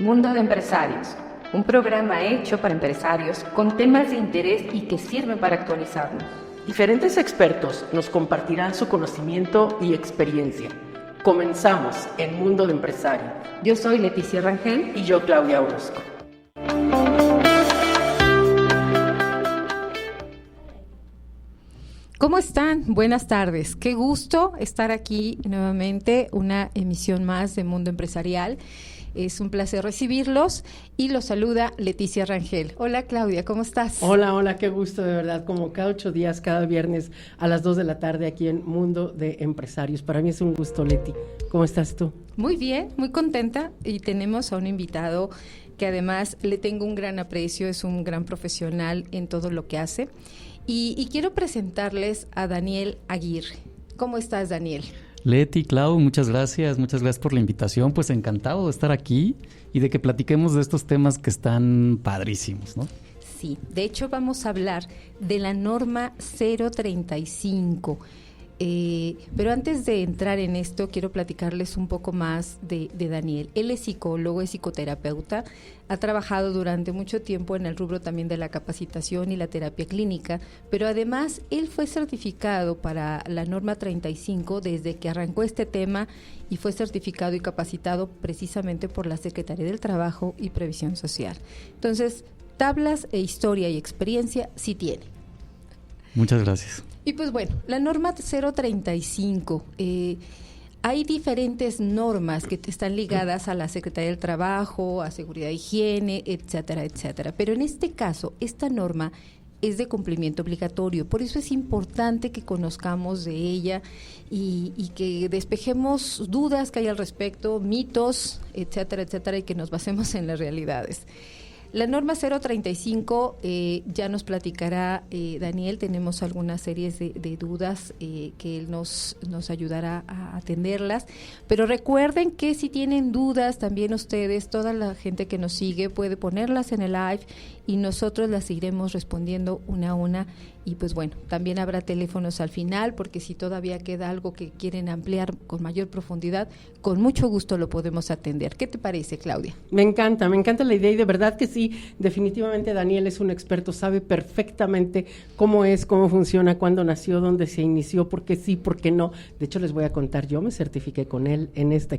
Mundo de Empresarios, un programa hecho para empresarios con temas de interés y que sirven para actualizarnos. Diferentes expertos nos compartirán su conocimiento y experiencia. Comenzamos en Mundo de Empresarios. Yo soy Leticia Rangel. Y yo, Claudia Orozco. ¿Cómo están? Buenas tardes. Qué gusto estar aquí nuevamente, una emisión más de Mundo Empresarial. Es un placer recibirlos y los saluda Leticia Rangel. Hola Claudia, ¿cómo estás? Hola, qué gusto de verdad, como cada 8 días, cada viernes a las 2 de la tarde aquí en Mundo de Empresarios. Para mí es un gusto, Leti. ¿Cómo estás tú? Muy bien, muy contenta, y tenemos a un invitado que además le tengo un gran aprecio, es un gran profesional en todo lo que hace. Y quiero presentarles a Daniel Aguirre. ¿Cómo estás, Daniel? Leti, Clau, muchas gracias por la invitación, pues encantado de estar aquí y de que platiquemos de estos temas que están padrísimos, ¿no? Sí, de hecho vamos a hablar de la norma 035, pero antes de entrar en esto quiero platicarles un poco más de Daniel. Él es psicólogo, es psicoterapeuta, ha trabajado durante mucho tiempo en el rubro también de la capacitación y la terapia clínica, pero además él fue certificado para la norma 35 desde que arrancó este tema y fue certificado y capacitado precisamente por la Secretaría del Trabajo y Previsión Social. Entonces, tablas e historia y experiencia sí tiene. Muchas gracias. Y pues bueno, la norma 035, hay diferentes normas que están ligadas a la Secretaría del Trabajo, a Seguridad e Higiene, etcétera, etcétera. Pero en este caso, esta norma es de cumplimiento obligatorio, por eso es importante que conozcamos de ella y que despejemos dudas que hay al respecto, mitos, etcétera, etcétera, y que nos basemos en las realidades. La norma 035 ya nos platicará Daniel, tenemos algunas series de dudas que él nos ayudará a atenderlas, pero recuerden que si tienen dudas también ustedes, toda la gente que nos sigue puede ponerlas en el live y nosotros las iremos respondiendo una a una. Y pues bueno, también habrá teléfonos al final, porque si todavía queda algo que quieren ampliar con mayor profundidad, con mucho gusto lo podemos atender. ¿Qué te parece, Claudia? Me encanta la idea y de verdad que sí, definitivamente Daniel es un experto, sabe perfectamente cómo funciona, cuándo nació, dónde se inició, por qué sí, por qué no. De hecho, les voy a contar, yo me certifiqué con él en este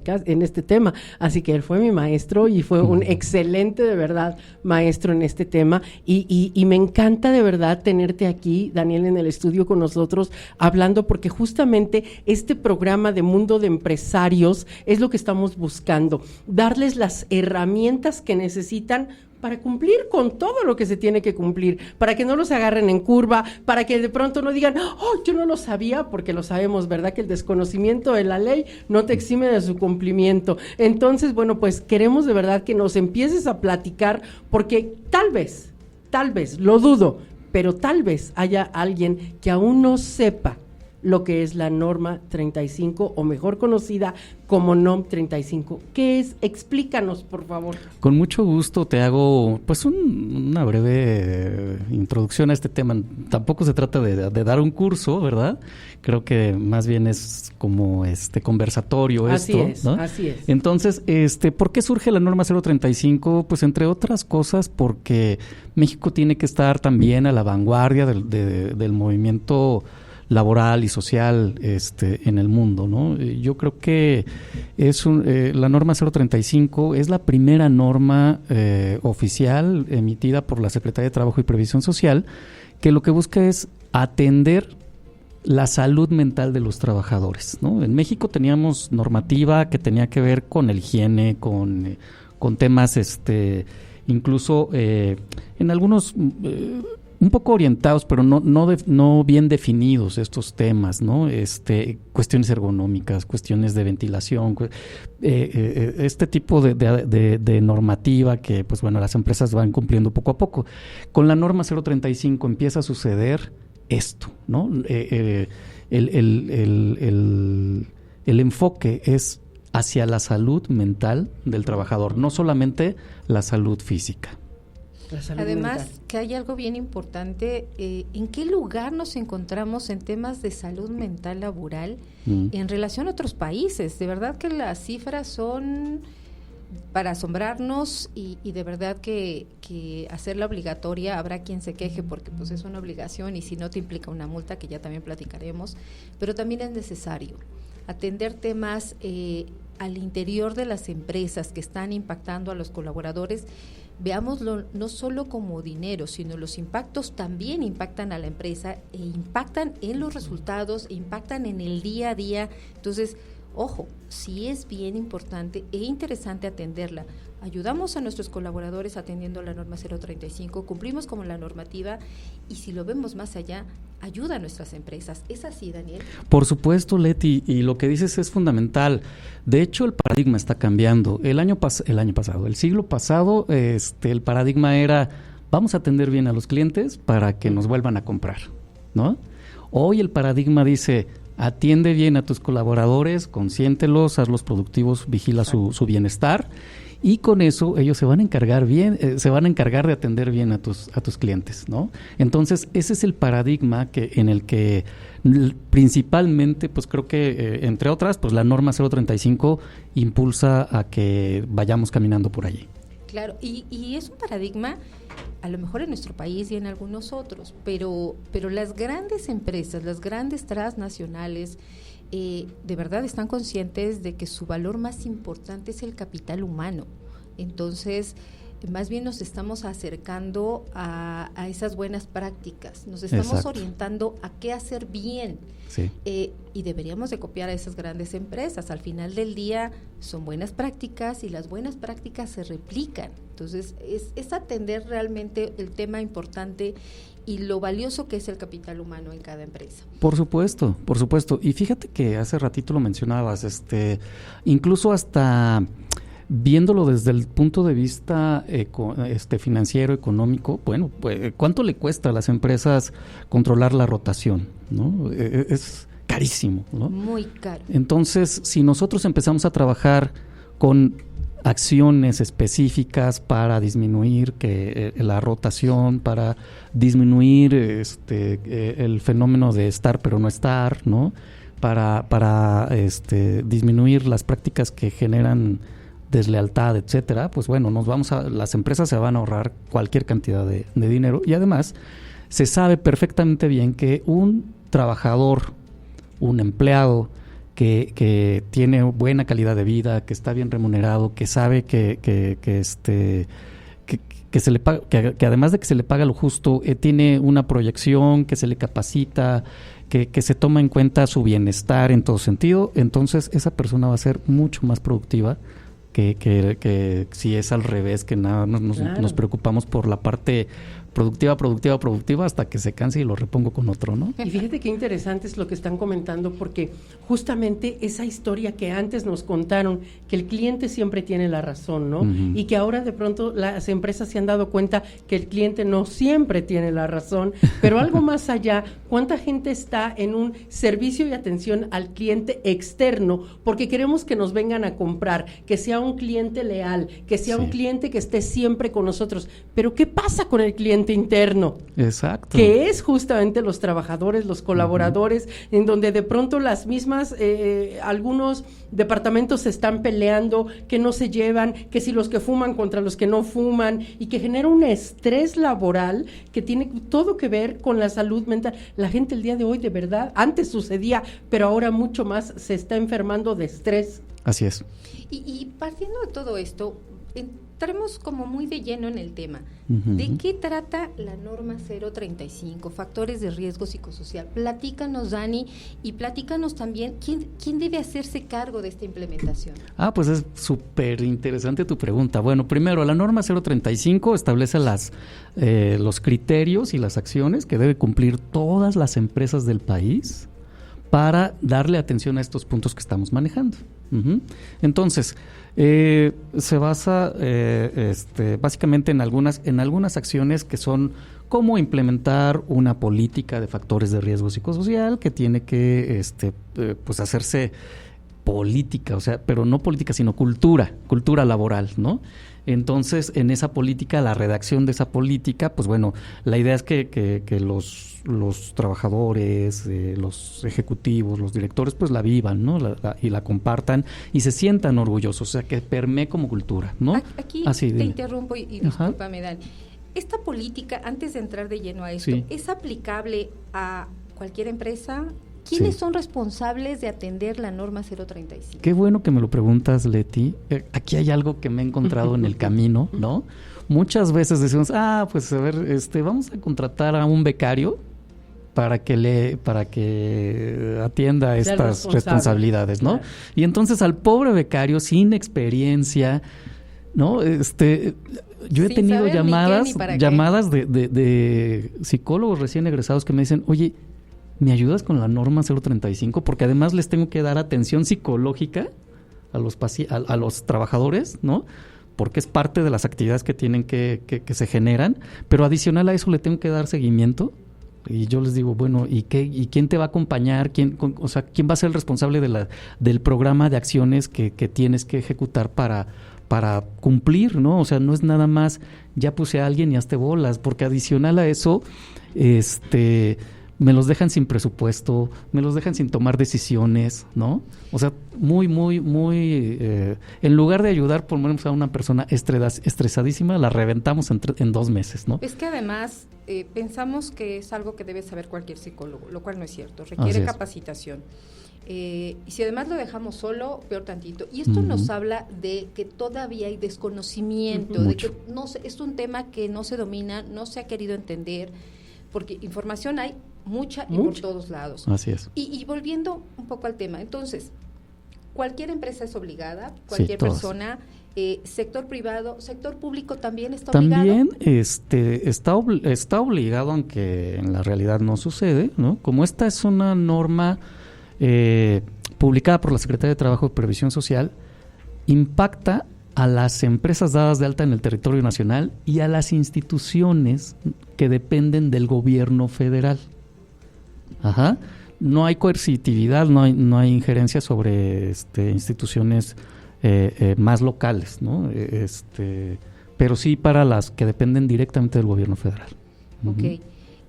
tema, así que él fue mi maestro y fue un excelente, de verdad, maestro en este tema y me encanta de verdad tenerte aquí, Daniel, en el estudio con nosotros hablando, porque justamente este programa de Mundo de Empresarios es lo que estamos buscando, darles las herramientas que necesitan para cumplir con todo lo que se tiene que cumplir, para que no los agarren en curva, para que de pronto no digan, oh, yo no lo sabía, porque lo sabemos, ¿verdad? Que el desconocimiento de la ley no te exime de su cumplimiento. Entonces, bueno, pues queremos de verdad que nos empieces a platicar, porque tal vez, lo dudo, pero tal vez haya alguien que aún no sepa lo que es la norma 35, o mejor conocida como NOM 35. ¿Qué es? Explícanos, por favor. Con mucho gusto te hago pues una breve introducción a este tema. Tampoco se trata de dar un curso, ¿verdad? Creo que más bien es como conversatorio así esto, es, ¿no? Así es. Entonces, ¿por qué surge la norma 035? Pues entre otras cosas porque México tiene que estar también a la vanguardia del movimiento laboral y social en el mundo, ¿no? Yo creo que la norma 035 es la primera norma oficial emitida por la Secretaría de Trabajo y Previsión Social, que lo que busca es atender la salud mental de los trabajadores, ¿no? En México teníamos normativa que tenía que ver con el higiene, con temas incluso en algunos un poco orientados, pero no bien definidos estos temas, ¿no? Cuestiones ergonómicas, cuestiones de ventilación, este tipo de normativa que, pues bueno, las empresas van cumpliendo poco a poco. Con la norma 035 empieza a suceder esto, ¿no? El enfoque es hacia la salud mental del trabajador, no solamente la salud física. Además, que hay algo bien importante, ¿en qué lugar nos encontramos en temas de salud mental laboral en relación a otros países? De verdad que las cifras son para asombrarnos y de verdad que hacerla obligatoria, habrá quien se queje porque pues es una obligación y si no te implica una multa, que ya también platicaremos, pero también es necesario atender temas al interior de las empresas que están impactando a los colaboradores. Veámoslo no solo como dinero, sino los impactos también impactan a la empresa e impactan en los resultados, e impactan en el día a día. Entonces, ojo, sí es bien importante e interesante atenderla. Ayudamos a nuestros colaboradores atendiendo la norma 035, cumplimos con la normativa y si lo vemos más allá, ayuda a nuestras empresas. ¿Es así, Daniel? Por supuesto, Leti, y lo que dices es fundamental. De hecho, el paradigma está cambiando. El siglo pasado, el paradigma era, vamos a atender bien a los clientes para que nos vuelvan a comprar, ¿no? Hoy el paradigma dice, atiende bien a tus colaboradores, consiéntelos, hazlos productivos, vigila su bienestar. Y con eso ellos se van a encargar de atender bien a tus clientes, ¿no? Entonces, ese es el paradigma en el que principalmente, pues creo que, entre otras, pues la norma 035 impulsa a que vayamos caminando por allí. Claro, y es un paradigma, a lo mejor en nuestro país y en algunos otros, pero las grandes empresas, las grandes transnacionales, de verdad están conscientes de que su valor más importante es el capital humano. Entonces, más bien nos estamos acercando a esas buenas prácticas, nos estamos Exacto. orientando a qué hacer bien. Sí. Y deberíamos de copiar a esas grandes empresas. Al final del día son buenas prácticas y las buenas prácticas se replican. Entonces, es atender realmente el tema importante y lo valioso que es el capital humano en cada empresa. Por supuesto. Y fíjate que hace ratito lo mencionabas, incluso hasta viéndolo desde el punto de vista financiero, económico, bueno, pues, ¿cuánto le cuesta a las empresas controlar la rotación, ¿no? Es carísimo, ¿no? Muy caro. Entonces, si nosotros empezamos a trabajar con acciones específicas para disminuir la rotación, para disminuir el fenómeno de estar pero no estar, ¿no? Para disminuir las prácticas que generan deslealtad, etcétera, pues bueno, las empresas se van a ahorrar cualquier cantidad de dinero y además se sabe perfectamente bien que un trabajador, un empleado que tiene buena calidad de vida, que está bien remunerado, que sabe que se le paga, que además de que se le paga lo justo, tiene una proyección, que se le capacita, que se toma en cuenta su bienestar en todo sentido, entonces esa persona va a ser mucho más productiva que si es al revés, que nada nos preocupamos por la parte productiva hasta que se canse y lo repongo con otro, ¿no? Y fíjate qué interesante es lo que están comentando, porque justamente esa historia que antes nos contaron, que el cliente siempre tiene la razón, ¿no? Uh-huh. Y que ahora de pronto las empresas se han dado cuenta que el cliente no siempre tiene la razón, pero algo más allá, ¿cuánta gente está en un servicio y atención al cliente externo? Porque queremos que nos vengan a comprar, que sea un cliente leal, que sea un cliente que esté siempre con nosotros. Pero ¿qué pasa con el cliente interno? Exacto. Que es justamente los trabajadores, los colaboradores, uh-huh. en donde de pronto las mismas, algunos departamentos se están peleando, que no se llevan, que si los que fuman contra los que no fuman, y que genera un estrés laboral que tiene todo que ver con la salud mental. La gente el día de hoy, de verdad, antes sucedía, pero ahora mucho más se está enfermando de estrés. Así es. Y partiendo de todo esto, entremos como muy de lleno en el tema. Uh-huh. ¿De qué trata la norma 035, factores de riesgo psicosocial? Platícanos, Dani, y platícanos también quién debe hacerse cargo de esta implementación. Pues es súper interesante tu pregunta. Bueno, primero, la norma 035 establece los criterios y las acciones que deben cumplir todas las empresas del país para darle atención a estos puntos que estamos manejando. Uh-huh. Entonces, se basa básicamente en algunas acciones que son como implementar una política de factores de riesgo psicosocial que tiene que pues hacerse política, o sea, pero no política, sino cultura laboral, ¿no? Entonces, en esa política, la redacción de esa política, pues bueno, la idea es que los trabajadores, los ejecutivos, los directores, pues la vivan, ¿no? Y la compartan y se sientan orgullosos, o sea, que permee como cultura, ¿no? Aquí Así, te interrumpo y discúlpame, Dani. Esta política, antes de entrar de lleno a esto, sí. ¿es aplicable a cualquier empresa? ¿Quiénes son responsables de atender la norma 035? Qué bueno que me lo preguntas, Leti. Aquí hay algo que me he encontrado en el camino, ¿no? Muchas veces decimos, pues a ver, vamos a contratar a un becario para que atienda estas responsabilidades, ¿no? Claro. Y entonces al pobre becario sin experiencia, ¿no? Yo he tenido llamadas de psicólogos recién egresados que me dicen, oye, ¿me ayudas con la norma 035? Porque además les tengo que dar atención psicológica a los trabajadores, ¿no? Porque es parte de las actividades que tienen que se generan, pero adicional a eso le tengo que dar seguimiento. Y yo les digo, bueno, ¿y quién te va a acompañar? ¿Quién va a ser el responsable del programa de acciones que tienes que ejecutar para cumplir, ¿no? O sea, no es nada más, ya puse a alguien y hazte bolas, porque adicional a eso, me los dejan sin presupuesto, me los dejan sin tomar decisiones, ¿no? O sea, muy, en lugar de ayudar, ponemos a una persona estresadísima, la reventamos en 2 meses, ¿no? Es que además pensamos que es algo que debe saber cualquier psicólogo, lo cual no es cierto, requiere capacitación. Y si además lo dejamos solo, peor tantito. Y esto nos habla de que todavía hay desconocimiento, de que es un tema que no se domina, no se ha querido entender, porque información hay mucha y por todos lados. Así es. Y volviendo un poco al tema, entonces, cualquier empresa es obligada, cualquier persona, sector privado, sector público también está obligado. También está obligado, aunque en la realidad no sucede, ¿no? Como esta es una norma publicada por la Secretaría de Trabajo y Previsión Social, impacta a las empresas dadas de alta en el territorio nacional y a las instituciones que dependen del gobierno federal. Ajá. No hay coercitividad, no hay injerencia sobre instituciones más locales, ¿no? Pero sí para las que dependen directamente del gobierno federal. Ok.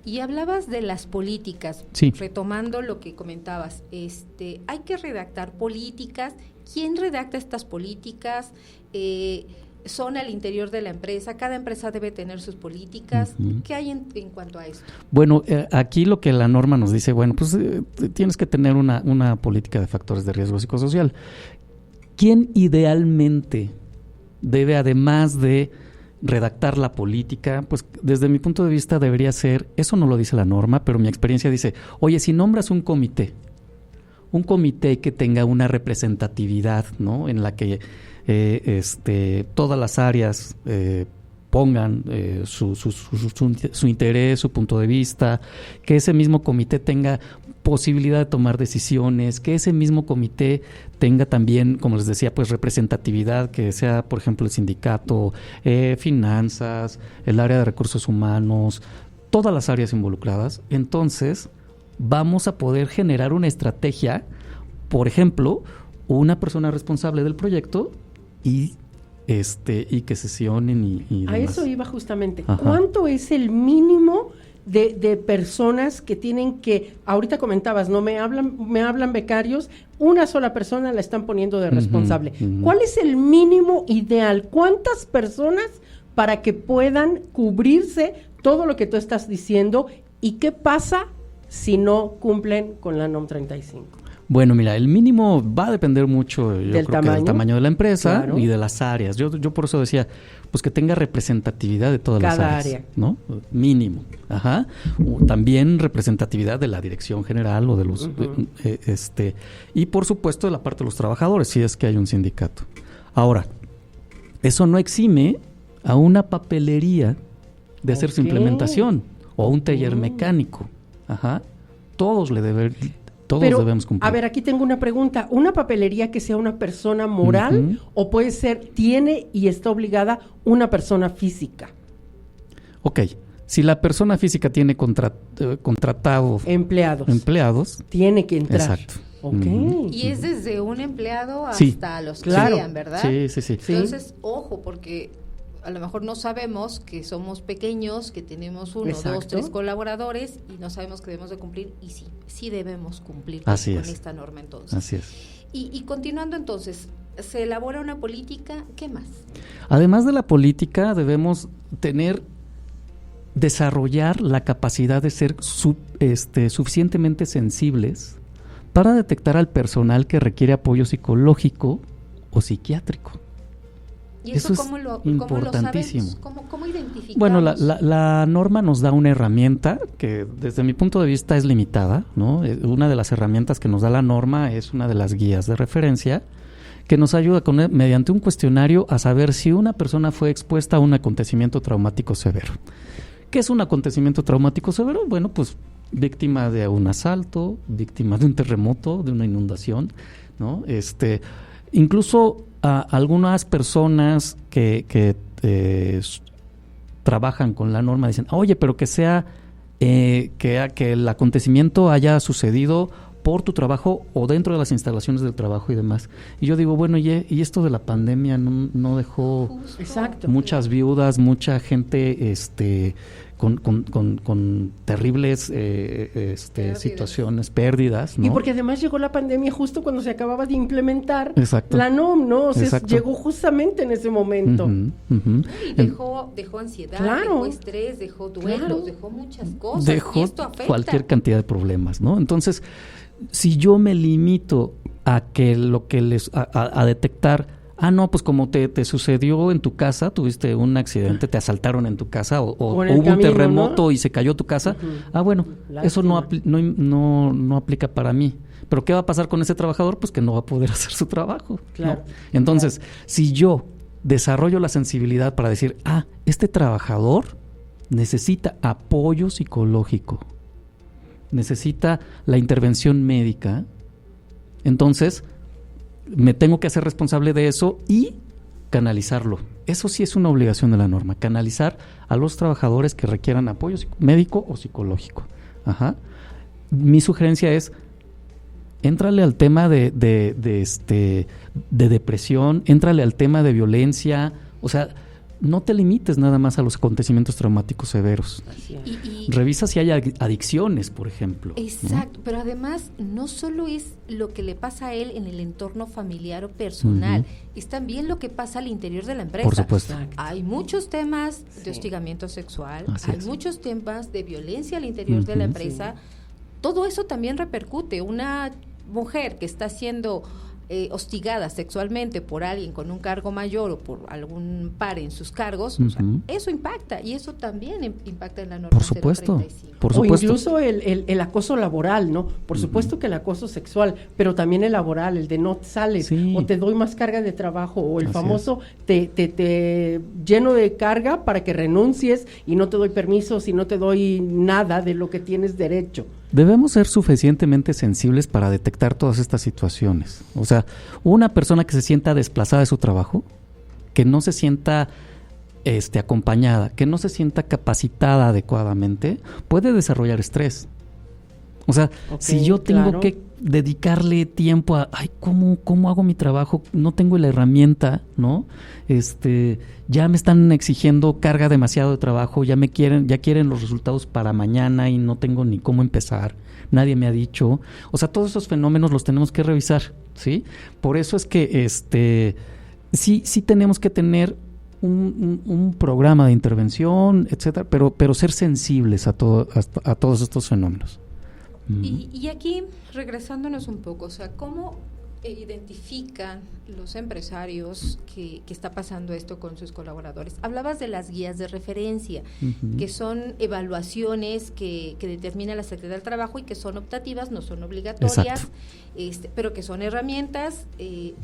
Y hablabas de las políticas, sí. Retomando lo que comentabas, hay que redactar políticas. ¿Quién redacta estas políticas? ¿Son al interior de la empresa? ¿Cada empresa debe tener sus políticas? ¿Qué hay en cuanto a esto? Bueno, aquí lo que la norma nos dice, bueno, pues tienes que tener una política de factores de riesgo psicosocial. ¿Quién idealmente debe, además de redactar la política? Pues desde mi punto de vista debería ser, eso no lo dice la norma, pero mi experiencia dice, oye, si nombras un comité que tenga una representatividad, ¿no? En la que todas las áreas pongan su interés, su punto de vista, que ese mismo comité tenga posibilidad de tomar decisiones, que ese mismo comité tenga también, como les decía, pues representatividad, que sea, por ejemplo, el sindicato, finanzas, el área de recursos humanos, todas las áreas involucradas. Entonces, vamos a poder generar una estrategia, por ejemplo, una persona responsable del proyecto y que sesionen y demás. A eso iba justamente. Ajá. ¿Cuánto es el mínimo de personas que tienen que, ahorita comentabas, no me hablan becarios, una sola persona la están poniendo de responsable? ¿Cuál es el mínimo ideal? ¿Cuántas personas para que puedan cubrirse todo lo que tú estás diciendo? ¿Y qué pasa si no cumplen con la NOM 35? Bueno, mira, el mínimo va a depender mucho, yo creo que del tamaño de la empresa, claro, y de las áreas. Yo por eso decía, pues que tenga representatividad de todas las áreas. Cada área. ¿No? Mínimo. Ajá. También representatividad de la dirección general o de los... y por supuesto de la parte de los trabajadores, si es que hay un sindicato. Ahora, eso no exime a una papelería de hacer su implementación o a un taller mecánico. Ajá. Todos debemos cumplir. A ver, aquí tengo una pregunta. ¿Una papelería que sea una persona moral o puede ser, tiene y está obligada una persona física? Ok. Si la persona física tiene contratado empleados, tiene que entrar. Exacto. Ok. Y es desde un empleado hasta Sí, los que claro. sean, ¿verdad? Sí. Entonces, ojo, porque a lo mejor no sabemos que somos pequeños, que tenemos 1, 2, Exacto. 3 colaboradores y no sabemos que debemos de cumplir, y sí debemos cumplir Así con es. esta norma entonces. Así es. Y continuando entonces, se elabora una política, ¿qué más? Además de la política, debemos desarrollar la capacidad de ser suficientemente sensibles para detectar al personal que requiere apoyo psicológico o psiquiátrico. ¿Y Eso es cómo lo importantísimo. sabemos? ¿Cómo identificamos? Bueno, la norma nos da una herramienta que desde mi punto de vista es limitada, ¿no? Una de las herramientas que nos da la norma es una de las guías de referencia que nos ayuda mediante un cuestionario a saber si una persona fue expuesta a un acontecimiento traumático severo. ¿Qué es un acontecimiento traumático severo? Bueno, pues víctima de un asalto, víctima de un terremoto, de una inundación, ¿no? Incluso algunas personas que trabajan con la norma dicen, oye, pero que sea que el acontecimiento haya sucedido por tu trabajo o dentro de las instalaciones del trabajo y demás. Y yo digo, bueno, y esto de la pandemia no dejó Exacto. muchas viudas, mucha gente con terribles situaciones, pérdidas, ¿no? Y porque además llegó la pandemia justo cuando se acababa de implementar Exacto. la NOM, ¿no? O sea, Exacto. llegó justamente en ese momento. Ujú, ujú. Y dejó ansiedad, Claro. dejó estrés, dejó duelos, Claro. dejó muchas cosas. Dejó y esto afecta. cualquier cantidad de problemas, ¿no? Entonces, si yo me limito a que a detectar, no, pues como te sucedió en tu casa, tuviste un accidente, te asaltaron en tu casa o en el hubo un camino, terremoto, ¿no? Y se cayó tu casa, bueno, Lástima. eso no aplica para mí. Pero ¿qué va a pasar con ese trabajador? Pues que no va a poder hacer su trabajo, ¿no? Claro. Entonces, si yo desarrollo la sensibilidad para decir, este trabajador necesita apoyo psicológico, necesita la intervención médica, entonces me tengo que hacer responsable de eso y canalizarlo. Eso sí es una obligación de la norma, canalizar a los trabajadores que requieran apoyo médico o psicológico. Ajá. Mi sugerencia es, éntrale al tema de depresión, éntrale al tema de violencia, o sea, no te limites nada más a los acontecimientos traumáticos severos. Así es. Revisa si hay adicciones, por ejemplo. Exacto, pero además no solo es lo que le pasa a él en el entorno familiar o personal, es también lo que pasa al interior de la empresa. Por supuesto. Exacto. Hay muchos temas de Sí. hostigamiento sexual, Así hay es. muchos temas de violencia al interior de la empresa. Todo eso también repercute. Una mujer que está siendo hostigada sexualmente por alguien con un cargo mayor o por algún par en sus cargos, o sea, eso impacta, y eso también impacta en la norma Por supuesto, 035. por O supuesto. incluso el acoso laboral, ¿no? Por supuesto que el acoso sexual, pero también el laboral, el de no sales, Sí. o te doy más carga de trabajo, o el Así famoso te lleno de carga para que renuncies y no te doy permiso si no te doy nada de lo que tienes derecho. Debemos ser suficientemente sensibles para detectar todas estas situaciones. O sea, una persona que se sienta desplazada de su trabajo, que no se sienta acompañada, que no se sienta capacitada adecuadamente, puede desarrollar estrés. O sea, Ok, si yo tengo claro. que dedicarle tiempo a, ¿cómo hago mi trabajo? No tengo la herramienta, ¿no? Ya me están exigiendo carga demasiado de trabajo, ya quieren los resultados para mañana y no tengo ni cómo empezar. Nadie me ha dicho. O sea, todos esos fenómenos los tenemos que revisar, ¿sí? Por eso es que sí tenemos que tener un programa de intervención, etcétera, pero ser sensibles a todos estos fenómenos. Y aquí, regresándonos un poco, o sea, ¿cómo identifican los empresarios que está pasando esto con sus colaboradores? Hablabas de las guías de referencia, que son evaluaciones que determina la Secretaría del Trabajo y que son optativas, no son obligatorias, pero que son herramientas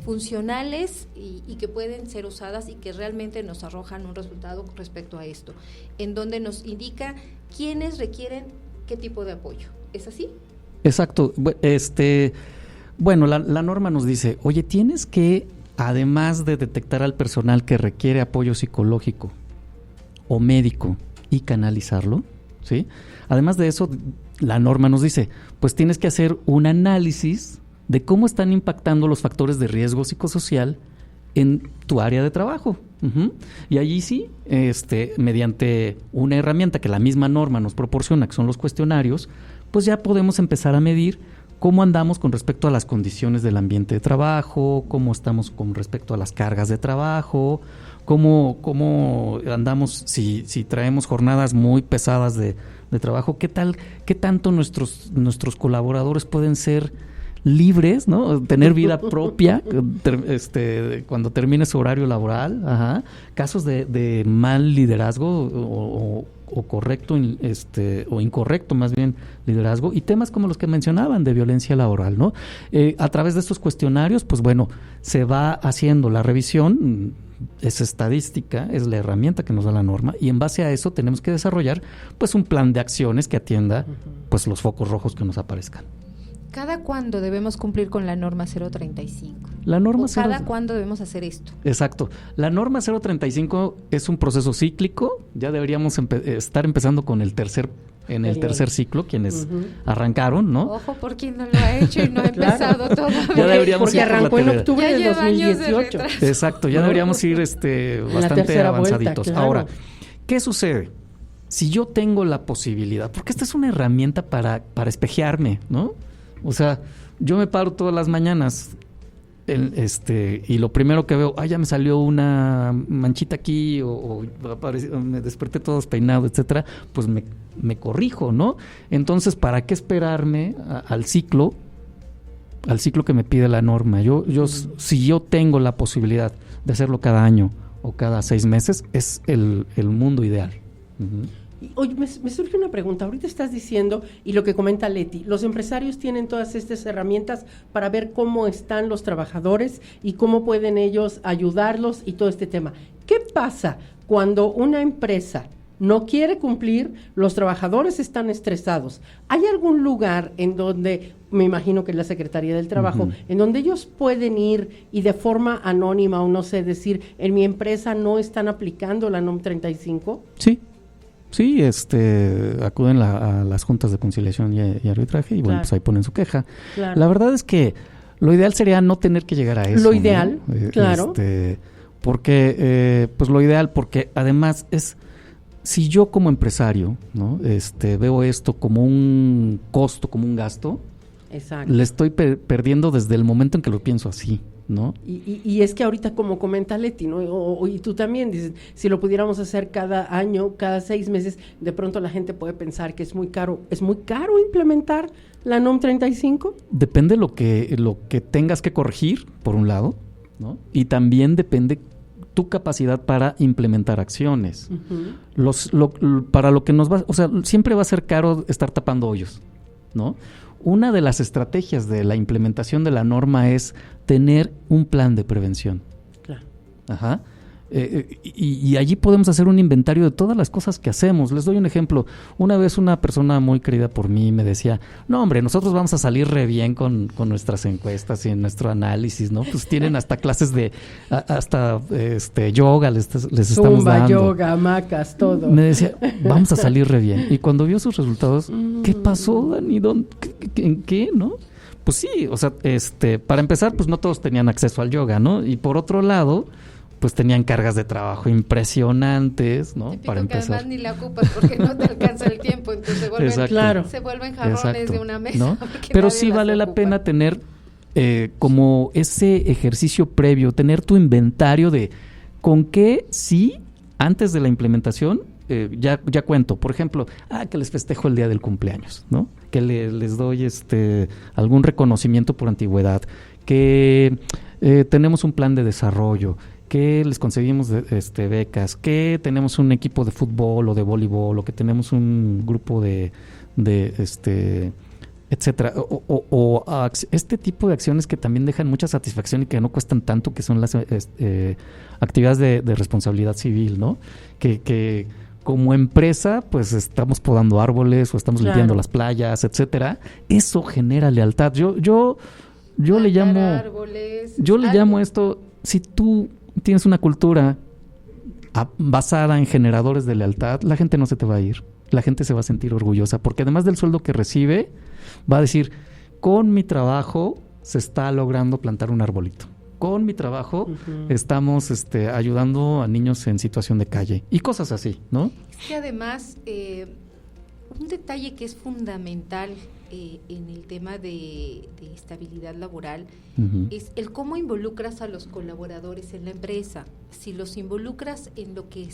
funcionales y que pueden ser usadas y que realmente nos arrojan un resultado respecto a esto, en donde nos indica quiénes requieren qué tipo de apoyo. ¿Es así? Exacto. Bueno, la norma nos dice, oye, tienes que, además de detectar al personal que requiere apoyo psicológico o médico y canalizarlo, ¿sí? Además de eso, la norma nos dice, pues tienes que hacer un análisis de cómo están impactando los factores de riesgo psicosocial en tu área de trabajo. Uh-huh. Y allí sí, mediante una herramienta que la misma norma nos proporciona, que son los cuestionarios, pues ya podemos empezar a medir cómo andamos con respecto a las condiciones del ambiente de trabajo, cómo estamos con respecto a las cargas de trabajo, cómo andamos si traemos jornadas muy pesadas de trabajo, qué tanto nuestros colaboradores pueden ser libres, ¿no? Tener vida propia cuando termine su horario laboral. Ajá. Casos de mal liderazgo o correcto o incorrecto más bien liderazgo, y temas como los que mencionaban de violencia laboral, ¿no? A través de estos cuestionarios, pues bueno, se va haciendo la revisión. Es estadística, es la herramienta que nos da la norma, y en base a eso tenemos que desarrollar pues un plan de acciones que atienda pues los focos rojos que nos aparezcan. ¿Cada cuándo debemos cumplir con la norma 035? La norma ¿Cada cuándo debemos hacer esto? Exacto. La norma 035 es un proceso cíclico. Ya deberíamos estar empezando con el tercer ciclo, quienes arrancaron, ¿no? Ojo por quien no lo ha hecho y no ha empezado todavía. Ya deberíamos porque arrancó en octubre de 2018. Exacto, ya deberíamos ir bastante avanzaditos. Vuelta, claro. Ahora, ¿qué sucede? Si yo tengo la posibilidad, porque esta es una herramienta para espejearme, ¿no? O sea, yo me paro todas las mañanas y lo primero que veo, ya me salió una manchita aquí o me desperté todo despeinado, etcétera, pues me corrijo, ¿no? Entonces, ¿para qué esperarme al ciclo que me pide la norma? Si yo tengo la posibilidad de hacerlo cada año o cada 6 meses, es el mundo ideal. Uh-huh. Oye, me surge una pregunta. Ahorita estás diciendo, y lo que comenta Leti, los empresarios tienen todas estas herramientas para ver cómo están los trabajadores y cómo pueden ellos ayudarlos y todo este tema. ¿Qué pasa cuando una empresa no quiere cumplir, los trabajadores están estresados? ¿Hay algún lugar en donde, me imagino que es la Secretaría del Trabajo, en donde ellos pueden ir y de forma anónima o no sé, decir, en mi empresa no están aplicando la NOM 35? Sí, acuden a las juntas de conciliación y arbitraje y bueno, pues ahí ponen su queja. Claro. La verdad es que lo ideal sería no tener que llegar a eso. Lo ideal, ¿no? Claro. Porque además es, si yo como empresario, ¿no? Veo esto como un costo, como un gasto, exacto, le estoy perdiendo desde el momento en que lo pienso así, ¿no? Y es que ahorita, como comenta Leti, ¿no? Y tú también dices, si lo pudiéramos hacer cada año, cada 6 meses, de pronto la gente puede pensar que es muy caro. ¿Es muy caro implementar la NOM 35? Depende lo que tengas que corregir, por un lado, ¿no? Y también depende tu capacidad para implementar acciones. Uh-huh. Para lo que nos va, o sea, siempre va a ser caro estar tapando hoyos, ¿no? Una de las estrategias de la implementación de la norma es tener un plan de prevención. Claro. Ajá. Y allí podemos hacer un inventario de todas las cosas que hacemos. Les doy un ejemplo. Una vez una persona muy querida por mí me decía, no hombre, nosotros vamos a salir re bien con nuestras encuestas y en nuestro análisis, ¿no? Pues tienen hasta clases de yoga les estamos Zumba, dando. yoga, hamacas, todo. Me decía, vamos a salir re bien. Y cuando vio sus resultados, ¿qué pasó, Dani? ¿En qué, no? Pues sí, o sea, para empezar, pues no todos tenían acceso al yoga, ¿no? Y por otro lado, pues tenían cargas de trabajo impresionantes, ¿no? Típico, para empezar. Que además ni la ocupas porque no te alcanza el tiempo, entonces se vuelven jarrones. Exacto. De una mesa. ¿No? Pero sí vale la pena tener como ese ejercicio previo, tener tu inventario de con qué sí, antes de la implementación, ya cuento. Por ejemplo, que les festejo el día del cumpleaños, ¿no? Que les doy algún reconocimiento por antigüedad, que tenemos un plan de desarrollo, que les conseguimos becas, que tenemos un equipo de fútbol o de voleibol, o que tenemos un grupo de etcétera, o este tipo de acciones que también dejan mucha satisfacción y que no cuestan tanto, que son las actividades de responsabilidad civil, ¿no? Que como empresa, pues estamos podando árboles o estamos limpiando las playas, etcétera. Eso genera lealtad. Yo le llamo esto, si tú tienes una cultura basada en generadores de lealtad, la gente no se te va a ir. La gente se va a sentir orgullosa, porque además del sueldo que recibe, va a decir, con mi trabajo se está logrando plantar un arbolito. Con mi trabajo estamos ayudando a niños en situación de calle y cosas así, ¿no? Es que además, un detalle que es fundamental en el tema de estabilidad laboral es el cómo involucras a los colaboradores en la empresa. Si los involucras en lo que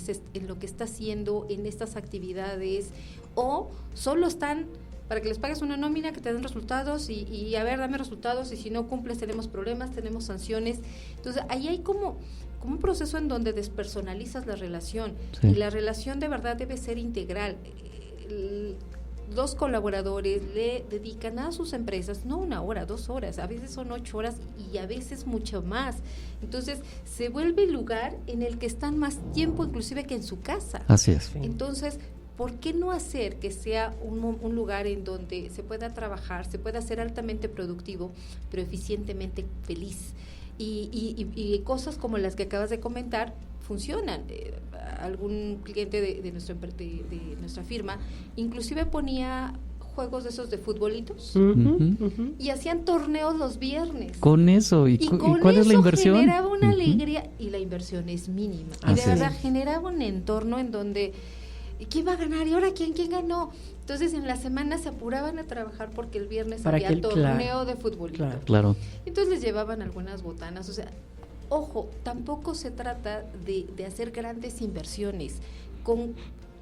está haciendo, en estas actividades, o solo están para que les pagues una nómina, que te den resultados y a ver, dame resultados, y si no cumples tenemos problemas, tenemos sanciones. Entonces ahí hay como un proceso en donde despersonalizas la relación, sí. Y la relación de verdad debe ser integral. Los colaboradores le dedican a sus empresas no 1 hora, 2 horas, a veces son 8 horas y a veces mucho más. Entonces se vuelve el lugar en el que están más tiempo inclusive que en su casa. Así es. Entonces, ¿por qué no hacer que sea un lugar en donde se pueda trabajar, se pueda ser altamente productivo, pero eficientemente feliz? Y cosas como las que acabas de comentar funcionan. Algún cliente de nuestra firma inclusive ponía juegos de esos de futbolitos y hacían torneos los viernes. Con eso, ¿y cuál es la inversión? Generaba una alegría y la inversión es mínima. Y de verdad generaba un entorno en donde ¿quién va a ganar? ¿Y ahora quién ganó? Entonces en la semana se apuraban a trabajar porque el viernes había torneo de futbolito. Claro. Entonces les llevaban algunas botanas. O sea, ojo, tampoco se trata de hacer grandes inversiones. Con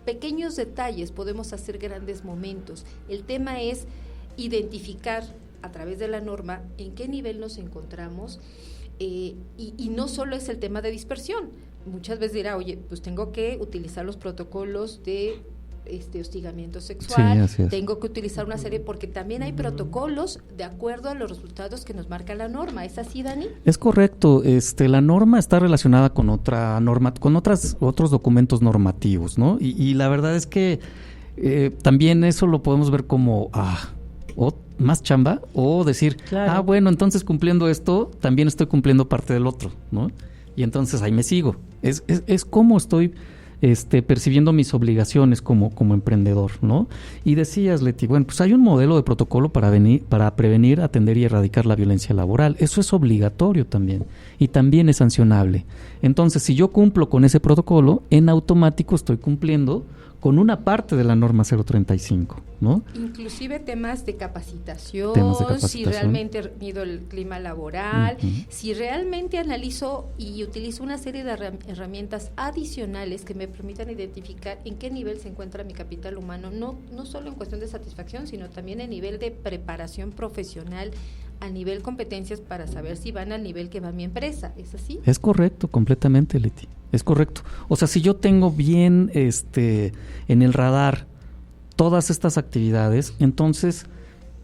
pequeños detalles podemos hacer grandes momentos. El tema es identificar a través de la norma en qué nivel nos encontramos y no solo es el tema de dispersión. Muchas veces dirá, oye, pues tengo que utilizar los protocolos de hostigamiento sexual, sí, tengo que utilizar una serie, porque también hay protocolos de acuerdo a los resultados que nos marca la norma. ¿Es así, Dani? Es correcto. La norma está relacionada con otra norma, con otros documentos normativos, ¿no? Y la verdad es que también eso lo podemos ver como o más chamba, o decir, bueno, entonces cumpliendo esto, también estoy cumpliendo parte del otro, ¿no? Y entonces ahí me sigo. Es como estoy percibiendo mis obligaciones como emprendedor, ¿no? Y decías, Leti, bueno, pues hay un modelo de protocolo para prevenir, atender y erradicar la violencia laboral. Eso es obligatorio también y también es sancionable. Entonces, si yo cumplo con ese protocolo, en automático estoy cumpliendo con una parte de la norma 035, ¿no? Inclusive temas de capacitación, si realmente mido el clima laboral, si realmente analizo y utilizo una serie de herramientas adicionales que me permitan identificar en qué nivel se encuentra mi capital humano, no solo en cuestión de satisfacción, sino también en nivel de preparación profesional, a nivel competencias, para saber si van al nivel que va mi empresa. ¿Es así? Es correcto, completamente, Leti. Es correcto. O sea, si yo tengo bien en el radar todas estas actividades, entonces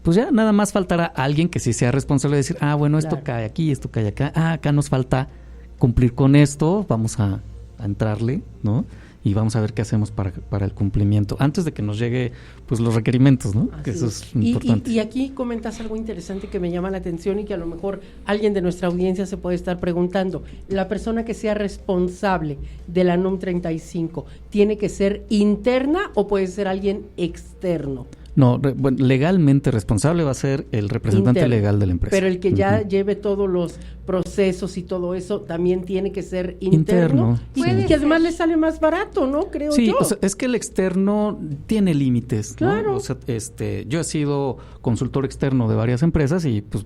pues ya nada más faltará alguien que sí sea responsable de decir, bueno, esto cae aquí, esto cae acá, acá nos falta cumplir con esto, vamos a entrarle, ¿no? Y vamos a ver qué hacemos para el cumplimiento, antes de que nos llegue pues los requerimientos, ¿no? Así que eso es importante. Y aquí comentas algo interesante que me llama la atención y que a lo mejor alguien de nuestra audiencia se puede estar preguntando. La persona que sea responsable de la NOM 35, ¿tiene que ser interna o puede ser alguien externo? No, legalmente responsable va a ser el representante legal de la empresa. Pero el que ya lleve todos los procesos y todo eso también tiene que ser interno. Y que además le sale más barato, ¿no? Creo yo. Sí, o sea, es que el externo tiene límites, ¿no? Claro. O sea, yo he sido consultor externo de varias empresas y pues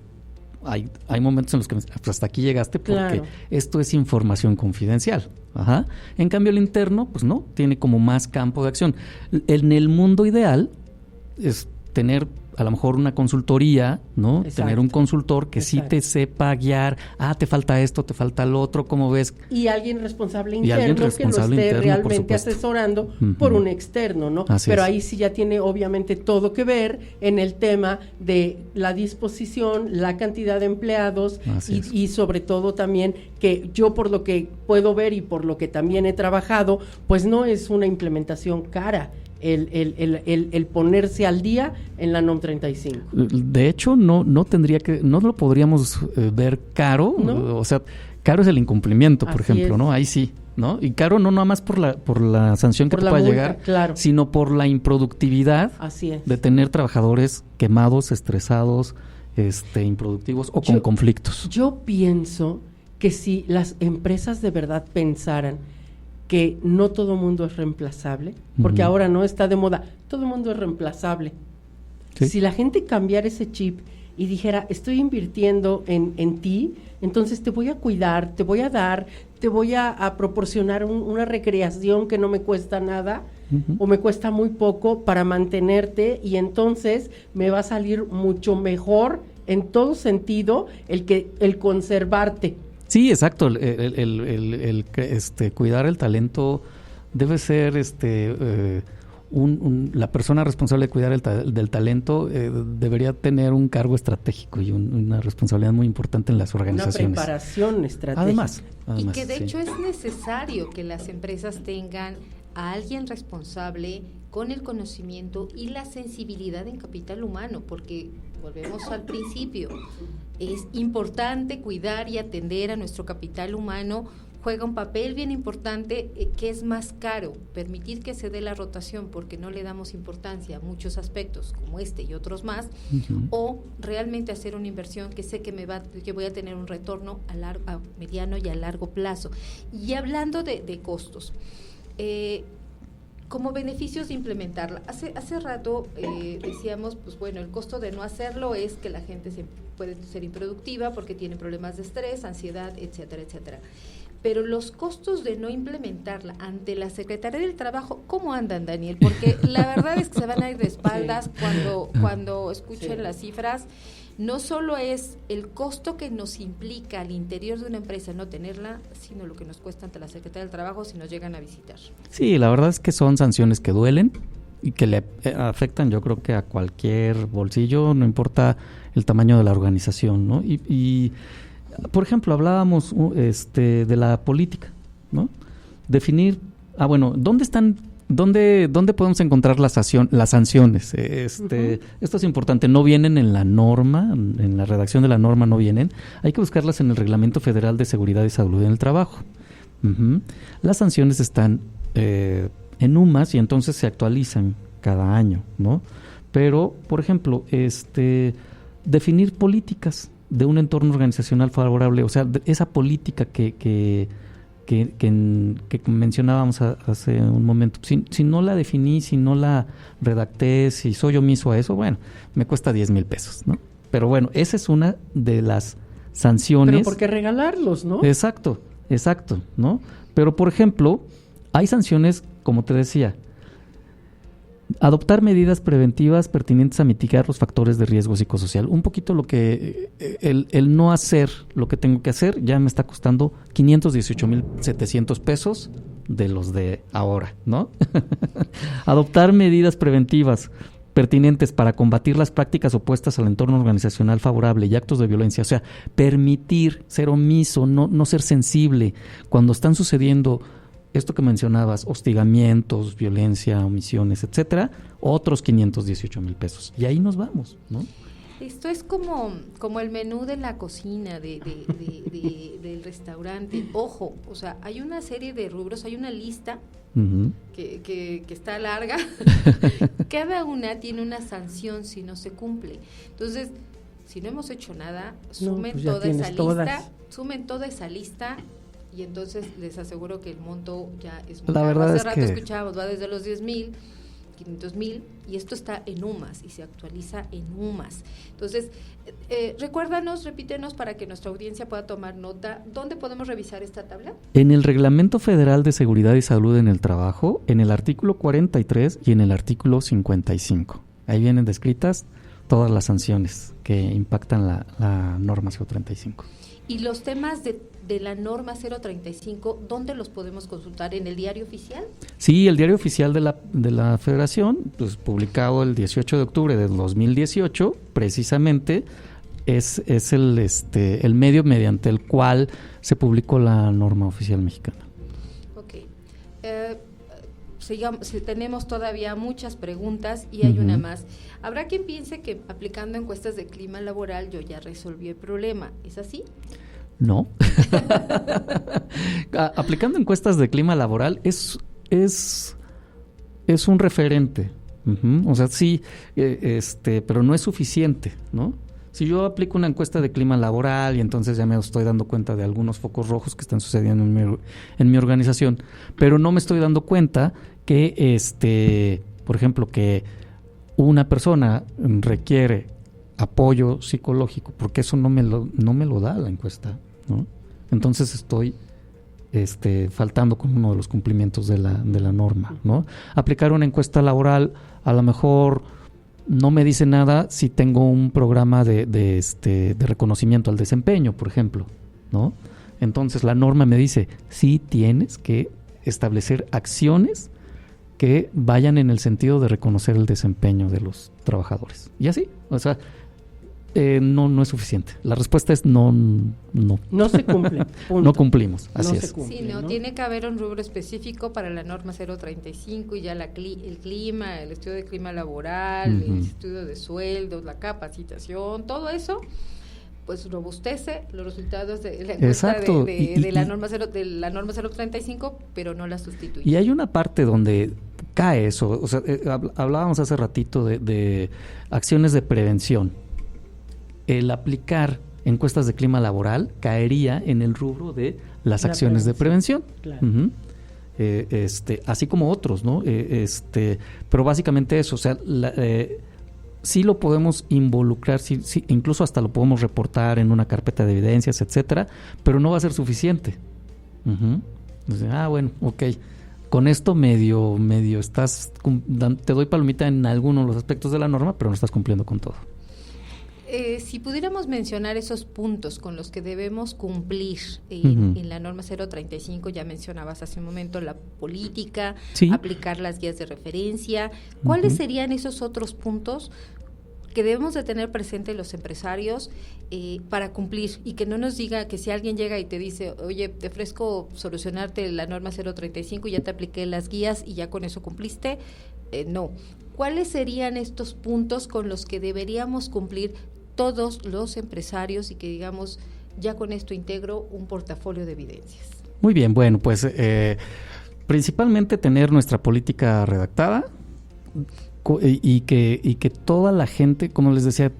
hay momentos en los que pues hasta aquí llegaste porque esto es información confidencial. Ajá. En cambio el interno, pues no, tiene como más campo de acción. En el mundo ideal es tener a lo mejor una consultoría, ¿no? Exacto. Tener un consultor que sí te sepa guiar, te falta esto, te falta lo otro, ¿cómo ves? Y alguien responsable interno que lo esté realmente asesorando por un externo, ¿no? Pero ahí sí ya tiene obviamente todo que ver en el tema de la disposición, la cantidad de empleados y sobre todo también que yo por lo que puedo ver y por lo que también he trabajado, pues no es una implementación cara. El ponerse al día en la NOM 35. De hecho, no lo podríamos ver caro, ¿no? O sea, caro es el incumplimiento, por ejemplo, ¿no? Ahí sí, ¿no? Y caro no nada más por la sanción que te pueda llegar, sino por la improductividad de tener trabajadores quemados, estresados, improductivos o con conflictos. Yo pienso que si las empresas de verdad pensaran que no todo mundo es reemplazable, porque ahora no está de moda, todo mundo es reemplazable. ¿Sí? Si la gente cambiara ese chip y dijera, estoy invirtiendo en ti, entonces te voy a cuidar, te voy a dar, te voy a proporcionar una recreación que no me cuesta nada o me cuesta muy poco para mantenerte, y entonces me va a salir mucho mejor en todo sentido el conservarte. Sí, exacto. El cuidar el talento debe ser la persona responsable de cuidar del talento debería tener un cargo estratégico y una responsabilidad muy importante en las organizaciones. Una preparación estratégica. Además, y que de hecho es necesario que las empresas tengan a alguien responsable con el conocimiento y la sensibilidad en capital humano, porque volvemos al principio, es importante cuidar y atender a nuestro capital humano. Juega un papel bien importante, que es más caro permitir que se dé la rotación porque no le damos importancia a muchos aspectos como este y otros más, o realmente hacer una inversión que sé que voy a tener un retorno a mediano y a largo plazo. Y hablando de costos, como beneficios de implementarla, hace rato decíamos, pues bueno, el costo de no hacerlo es que la gente puede ser improductiva porque tiene problemas de estrés, ansiedad, etcétera, etcétera. Pero los costos de no implementarla ante la Secretaría del Trabajo, ¿cómo andan, Daniel? Porque la verdad es que se van a ir de espaldas cuando escuchen las cifras. No solo es el costo que nos implica al interior de una empresa no tenerla, sino lo que nos cuesta ante la Secretaría del Trabajo si nos llegan a visitar. Sí, la verdad es que son sanciones que duelen y que le afectan, yo creo que a cualquier bolsillo, no importa el tamaño de la organización, ¿no? Y por ejemplo, hablábamos de la política, ¿no? Definir, ¿dónde podemos encontrar las sanciones? Esto es importante, no vienen en la norma, en la redacción de la norma no vienen, hay que buscarlas en el Reglamento Federal de Seguridad y Salud en el Trabajo. Las sanciones están en UMAS y entonces se actualizan cada año, ¿no? Pero, por ejemplo, definir políticas de un entorno organizacional favorable, o sea, esa política que mencionábamos hace un momento, si no la definí, si no la redacté, si soy omiso a eso, bueno, me cuesta 10,000 pesos, ¿no? Pero bueno, esa es una de las sanciones. Pero ¿por qué regalarlos, no? Exacto, ¿no? Pero, por ejemplo, hay sanciones, como te decía, adoptar medidas preventivas pertinentes a mitigar los factores de riesgo psicosocial. Un poquito lo que el no hacer lo que tengo que hacer ya me está costando 518,700 pesos de los de ahora, ¿no? Adoptar medidas preventivas pertinentes para combatir las prácticas opuestas al entorno organizacional favorable y actos de violencia, o sea, permitir ser omiso, no ser sensible cuando están sucediendo esto que mencionabas, hostigamientos, violencia, omisiones, etcétera, otros 518,000 pesos. Y ahí nos vamos, ¿no? Esto es como el menú de la cocina del restaurante. Ojo, o sea, hay una serie de rubros, hay una lista que está larga. Cada una tiene una sanción si no se cumple. Entonces, si no hemos hecho nada, sumen toda esa lista. Y entonces les aseguro que el monto ya es muy la verdad. Hace rato escuchábamos, va desde los 10,000, 500,000, y esto está en UMAS y se actualiza en UMAS. Entonces, repítenos para que nuestra audiencia pueda tomar nota. ¿Dónde podemos revisar esta tabla? En el Reglamento Federal de Seguridad y Salud en el Trabajo, en el artículo 43 y en el artículo 55. Ahí vienen descritas todas las sanciones que impactan la norma 035. Y los temas de la norma 035, ¿dónde los podemos consultar? ¿En el diario oficial? Sí, el diario oficial de la Federación, pues publicado el 18 de octubre del 2018, precisamente es el medio mediante el cual se publicó la norma oficial mexicana. Ok. Tenemos todavía muchas preguntas y hay una más. Habrá quien piense que aplicando encuestas de clima laboral yo ya resolví el problema. ¿Es así? No. Aplicando encuestas de clima laboral es un referente. O sea, sí, pero no es suficiente, ¿no? Si yo aplico una encuesta de clima laboral y entonces ya me estoy dando cuenta de algunos focos rojos que están sucediendo en mi organización, pero no me estoy dando cuenta que, por ejemplo, que una persona requiere apoyo psicológico, porque eso no me lo da la encuesta, ¿no? Entonces estoy faltando con uno de los cumplimientos de la norma, ¿no? Aplicar una encuesta laboral a lo mejor no me dice nada si tengo un programa de reconocimiento al desempeño, por ejemplo, ¿no? Entonces la norma me dice, sí tienes que establecer acciones que vayan en el sentido de reconocer el desempeño de los trabajadores. Y así, o sea, no es suficiente. La respuesta es no. No se cumple. Punto. No cumplimos, así no es. Se cumple, sí, ¿no? Tiene que haber un rubro específico para la norma 035 y ya el clima, el estudio de clima laboral, el estudio de sueldos, la capacitación, todo eso pues robustece los resultados de la encuesta de la norma 035, pero no la sustituye. Y hay una parte donde cae eso, o sea, hablábamos hace ratito de acciones de prevención. El aplicar encuestas de clima laboral caería en el rubro de las acciones de prevención. Claro. Así como otros, ¿no? Pero básicamente eso, o sea, sí lo podemos involucrar, sí, incluso hasta lo podemos reportar en una carpeta de evidencias, etcétera, pero no va a ser suficiente. Entonces, bueno, ok. Con esto medio te doy palomita en algunos de los aspectos de la norma, pero no estás cumpliendo con todo. Si pudiéramos mencionar esos puntos con los que debemos cumplir en la norma 035, ya mencionabas hace un momento la política, sí, aplicar las guías de referencia, ¿cuáles serían esos otros puntos que debemos de tener presente los empresarios para cumplir? Y que no nos diga que si alguien llega y te dice, oye, te ofrezco solucionarte la norma 035 y ya te apliqué las guías y ya con eso cumpliste, no. ¿Cuáles serían estos puntos con los que deberíamos cumplir todos los empresarios y que digamos, ya con esto integro un portafolio de evidencias? Muy bien, bueno, pues principalmente tener nuestra política redactada y que toda la gente, como les decía,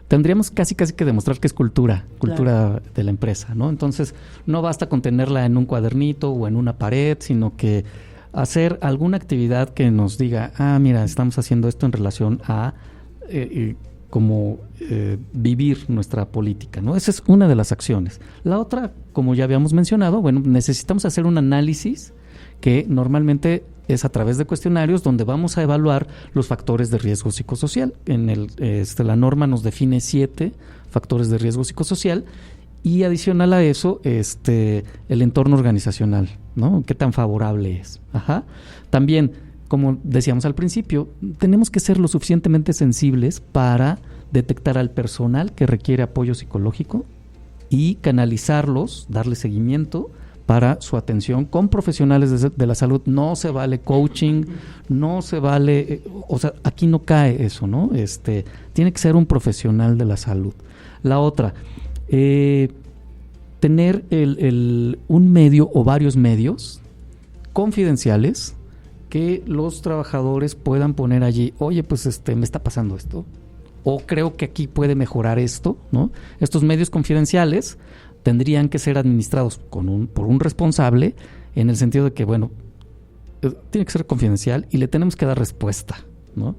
tendríamos casi que demostrar que es cultura claro, de la empresa, ¿no? Entonces, no basta con tenerla en un cuadernito o en una pared, sino que hacer alguna actividad que nos diga, mira, estamos haciendo esto en relación a vivir nuestra política, ¿no? Esa es una de las acciones. La otra, como ya habíamos mencionado, bueno, necesitamos hacer un análisis que normalmente es a través de cuestionarios donde vamos a evaluar los factores de riesgo psicosocial. La norma nos define 7 factores de riesgo psicosocial y adicional a eso, el entorno organizacional, ¿no? ¿Qué tan favorable es? También, como decíamos al principio, tenemos que ser lo suficientemente sensibles para detectar al personal que requiere apoyo psicológico y canalizarlos, darle seguimiento para su atención con profesionales de la salud. No se vale coaching, no se vale, o sea, aquí no cae eso, ¿no? Tiene que ser un profesional de la salud. La otra, tener un medio o varios medios confidenciales que los trabajadores puedan poner allí, oye, pues me está pasando esto, o creo que aquí puede mejorar esto, ¿no? Estos medios confidenciales tendrían que ser administrados por un responsable, en el sentido de que, bueno, tiene que ser confidencial y le tenemos que dar respuesta, ¿no?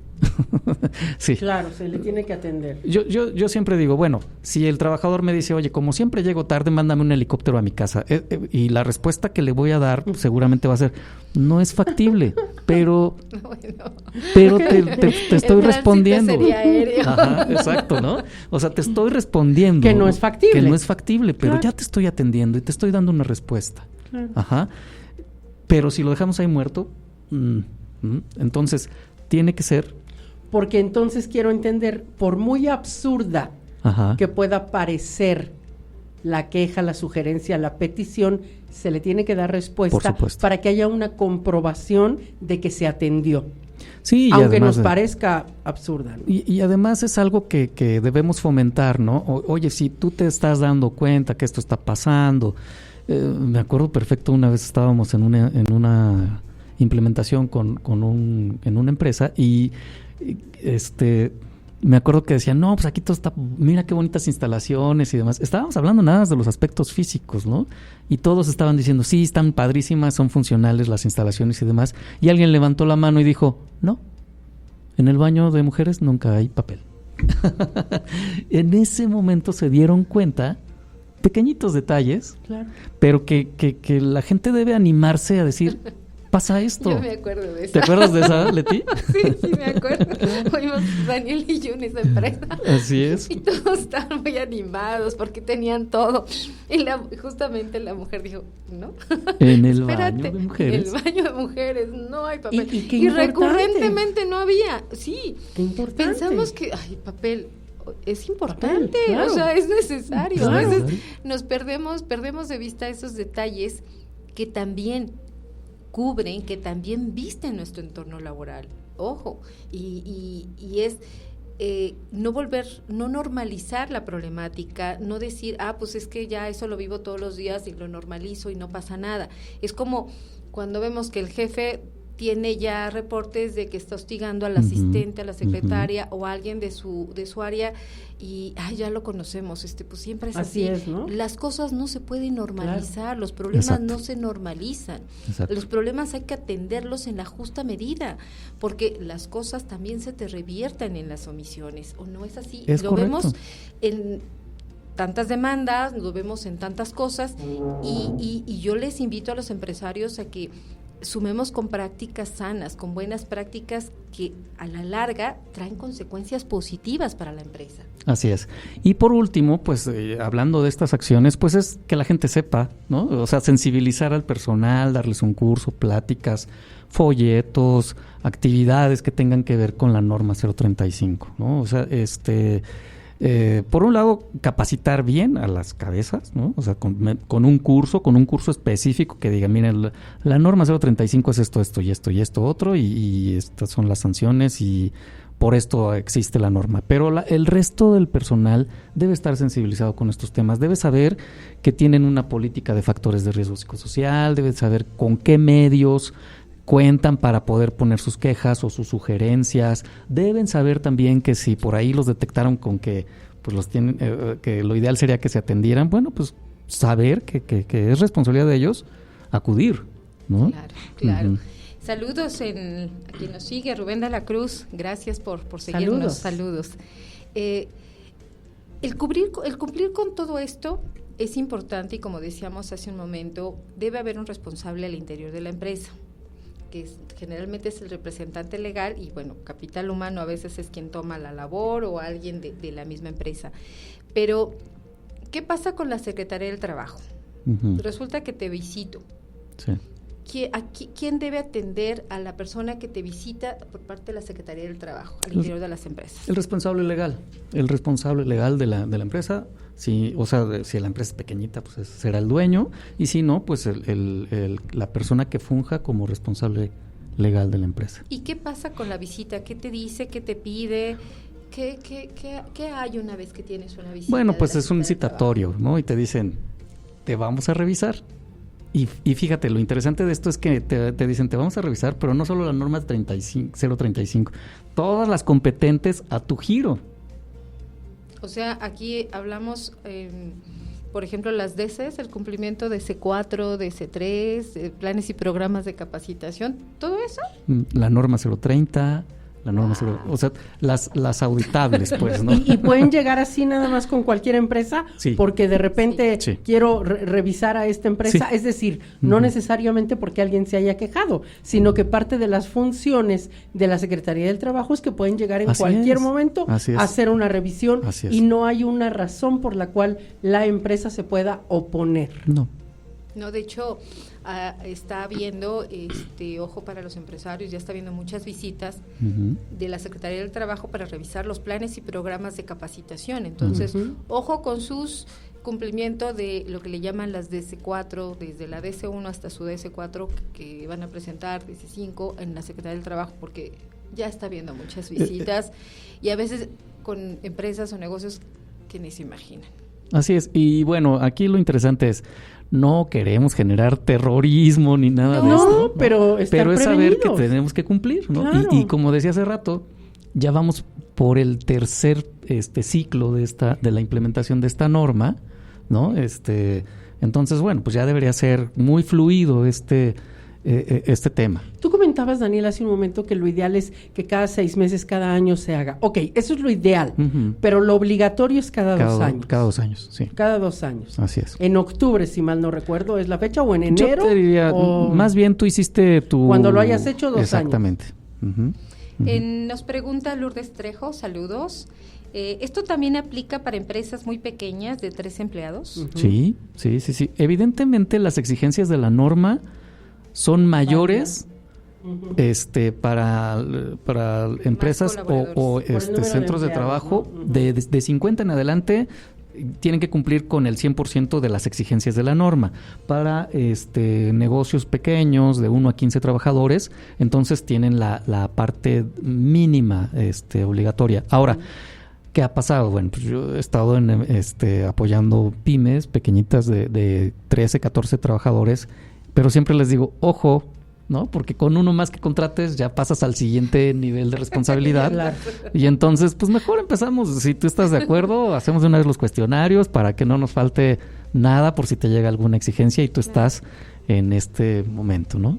Sí. Claro, se le tiene que atender. Yo siempre digo, bueno, si el trabajador me dice, oye, como siempre llego tarde, mándame un helicóptero a mi casa, y la respuesta que le voy a dar seguramente va a ser, no es factible, pero te estoy respondiendo. Sería aéreo. Ajá, exacto, ¿no? O sea, te estoy respondiendo que no es factible, pero claro, ya te estoy atendiendo y te estoy dando una respuesta. Claro. Ajá. Pero si lo dejamos ahí muerto, entonces tiene que ser. Porque entonces quiero entender, por muy absurda que pueda parecer la queja, la sugerencia, la petición, se le tiene que dar respuesta para que haya una comprobación de que se atendió. Sí, aunque además, nos parezca absurda, ¿no? Y además es algo que debemos fomentar, ¿no? Oye, si tú te estás dando cuenta que esto está pasando, me acuerdo perfecto, una vez estábamos en una implementación en una empresa y me acuerdo que decían, no, pues aquí todo está, mira qué bonitas instalaciones y demás. Estábamos hablando nada más de los aspectos físicos, ¿no? Y todos estaban diciendo, sí, están padrísimas, son funcionales las instalaciones y demás. Y alguien levantó la mano y dijo, no, en el baño de mujeres nunca hay papel. En ese momento se dieron cuenta, pequeñitos detalles, Claro. pero que la gente debe animarse a decir, pasa esto. Yo me acuerdo de eso. ¿Te acuerdas de esa, Leti? Sí, me acuerdo. Fuimos Daniel y yo en esa empresa. Así es. Y todos estaban muy animados porque tenían todo. Y justamente la mujer dijo, no. En el Espérate, baño de mujeres. En el baño de mujeres no hay papel. Y qué Y importante. recurrentemente no había. Sí. Qué importante. Pensamos que, ay, papel es importante, Papel, claro. o sea, es necesario. Claro. A veces nos perdemos de vista esos detalles que también cubren, que también visten nuestro entorno laboral. Ojo, y es no normalizar la problemática, no decir, pues es que ya eso lo vivo todos los días y lo normalizo y no pasa nada. Es como cuando vemos que el jefe tiene ya reportes de que está hostigando al asistente, a la secretaria o a alguien de su área y ya lo conocemos, pues siempre es así. Así es, ¿no? Las cosas no se pueden normalizar, los problemas Exacto. no se normalizan. Exacto. Los problemas hay que atenderlos en la justa medida, porque las cosas también se te revierten en las omisiones, ¿o no es así? Es lo correcto. vemos en tantas demandas, lo vemos en tantas cosas y yo les invito a los empresarios a que sumemos con prácticas sanas, con buenas prácticas que a la larga traen consecuencias positivas para la empresa. Así es. Y por último, pues hablando de estas acciones, pues es que la gente sepa, ¿no? O sea, sensibilizar al personal, darles un curso, pláticas, folletos, actividades que tengan que ver con la norma 035, ¿no? O sea, por un lado, capacitar bien a las cabezas, ¿no? O sea, con un curso específico que diga, miren, la norma 035 es esto, esto y esto y esto otro, y estas son las sanciones y por esto existe la norma. Pero el resto del personal debe estar sensibilizado con estos temas, debe saber que tienen una política de factores de riesgo psicosocial, debe saber con qué medios cuentan para poder poner sus quejas o sus sugerencias. Deben saber también que si por ahí los detectaron con que pues los tienen, que lo ideal sería que se atendieran, bueno, pues saber que es responsabilidad de ellos acudir, ¿no? Claro. Uh-huh. Saludos a quien nos sigue, Rubén de la Cruz, gracias por seguirnos. Saludos. El cumplir con todo esto es importante y como decíamos hace un momento, debe haber un responsable al interior de la empresa, que generalmente es el representante legal y bueno, capital humano a veces es quien toma la labor o alguien de la misma empresa. Pero, ¿qué pasa con la Secretaría del Trabajo? Uh-huh. Resulta que te visito. Sí. ¿Quién debe atender a la persona que te visita por parte de la Secretaría del Trabajo al interior de las empresas? El responsable legal de la empresa. Si, o sea, si la empresa es pequeñita, pues será el dueño, y si no, pues la persona que funja como responsable legal de la empresa. ¿Y qué pasa con la visita? ¿Qué te dice? ¿Qué te pide? ¿Qué hay una vez que tienes una visita? Bueno, pues es un citatorio, ¿no? Y te dicen, te vamos a revisar. Y fíjate, lo interesante de esto es que te dicen, te vamos a revisar, pero no solo la norma 035, todas las competentes a tu giro. O sea, aquí hablamos, por ejemplo, las DCs, el cumplimiento de C4, de C3, planes y programas de capacitación, ¿todo eso? La norma 030, la norma 0, o sea, las auditables, pues, ¿no? ¿Y pueden llegar así nada más con cualquier empresa? Sí. Porque de repente Sí. quiero revisar a esta empresa. Sí. Es decir, no necesariamente porque alguien se haya quejado, sino que parte de las funciones de la Secretaría del Trabajo es que pueden llegar en Así cualquier es. momento Así es. a hacer una revisión Así es. y no hay una razón por la cual la empresa se pueda oponer. No, de hecho, está habiendo, ojo para los empresarios, ya está habiendo muchas visitas Uh-huh. de la Secretaría del Trabajo para revisar los planes y programas de capacitación. Entonces, ojo con sus cumplimiento de lo que le llaman las DC4, desde la DC1 hasta su DC4 que van a presentar, DC5 en la Secretaría del Trabajo, porque ya está habiendo muchas visitas y a veces con empresas o negocios que ni se imaginan. Así es, y bueno, aquí lo interesante es, no queremos generar terrorismo ni nada de esto. No, pero estar es saber que prevenidos. tenemos que cumplir, ¿no? Claro. Y como decía hace rato, ya vamos por el tercer ciclo de la implementación de esta norma, ¿no? Entonces, bueno, pues ya debería ser muy fluido este tema. Tú comentabas, Daniel, hace un momento que lo ideal es que cada 6 meses, cada año se haga. Ok, eso es lo ideal, pero lo obligatorio es cada 2 años. Cada 2 años, sí. Cada 2 años. Así es. En octubre, si mal no recuerdo, ¿es la fecha? ¿O en enero? Yo te diría, más bien tú hiciste tu... Cuando lo hayas hecho 2 años. Exactamente. Nos pregunta Lourdes Trejo, saludos. ¿Esto también aplica para empresas muy pequeñas de 3 empleados? Sí. Evidentemente las exigencias de la norma son mayores para empresas o centros de trabajo de 50 en adelante. Tienen que cumplir con el 100% de las exigencias de la norma. Para negocios pequeños de 1 a 15 trabajadores, entonces tienen la parte mínima obligatoria. Ahora, ¿qué ha pasado? Bueno, pues yo he estado apoyando pymes pequeñitas de 13, 14 trabajadores, pero siempre les digo, ojo, ¿no? Porque con uno más que contrates ya pasas al siguiente nivel de responsabilidad. Claro. Y entonces, pues mejor empezamos. Si tú estás de acuerdo, hacemos de una vez los cuestionarios para que no nos falte nada por si te llega alguna exigencia y tú estás en este momento, ¿no?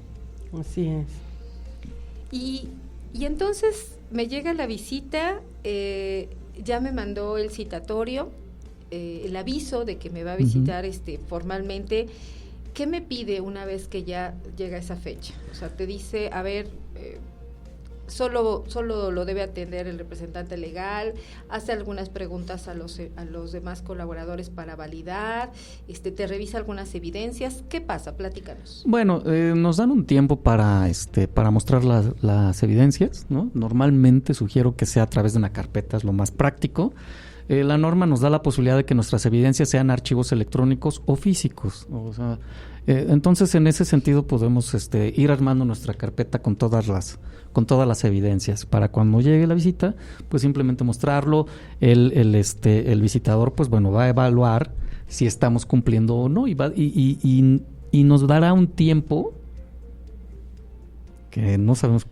Así es. Y entonces me llega la visita, ya me mandó el citatorio, el aviso de que me va a visitar formalmente. ¿Qué me pide una vez que ya llega esa fecha? O sea, te dice, a ver, solo lo debe atender el representante legal, hace algunas preguntas a los demás colaboradores para validar, te revisa algunas evidencias. ¿Qué pasa? Platícanos. Bueno, nos dan un tiempo para mostrar las evidencias, ¿no? Normalmente sugiero que sea a través de una carpeta, es lo más práctico. La norma nos da la posibilidad de que nuestras evidencias sean archivos electrónicos o físicos. O sea, entonces, en ese sentido podemos ir armando nuestra carpeta con todas las evidencias. Para cuando llegue la visita, pues simplemente mostrarlo. El visitador, pues bueno, va a evaluar si estamos cumpliendo o no y nos dará un tiempo que no sabemos.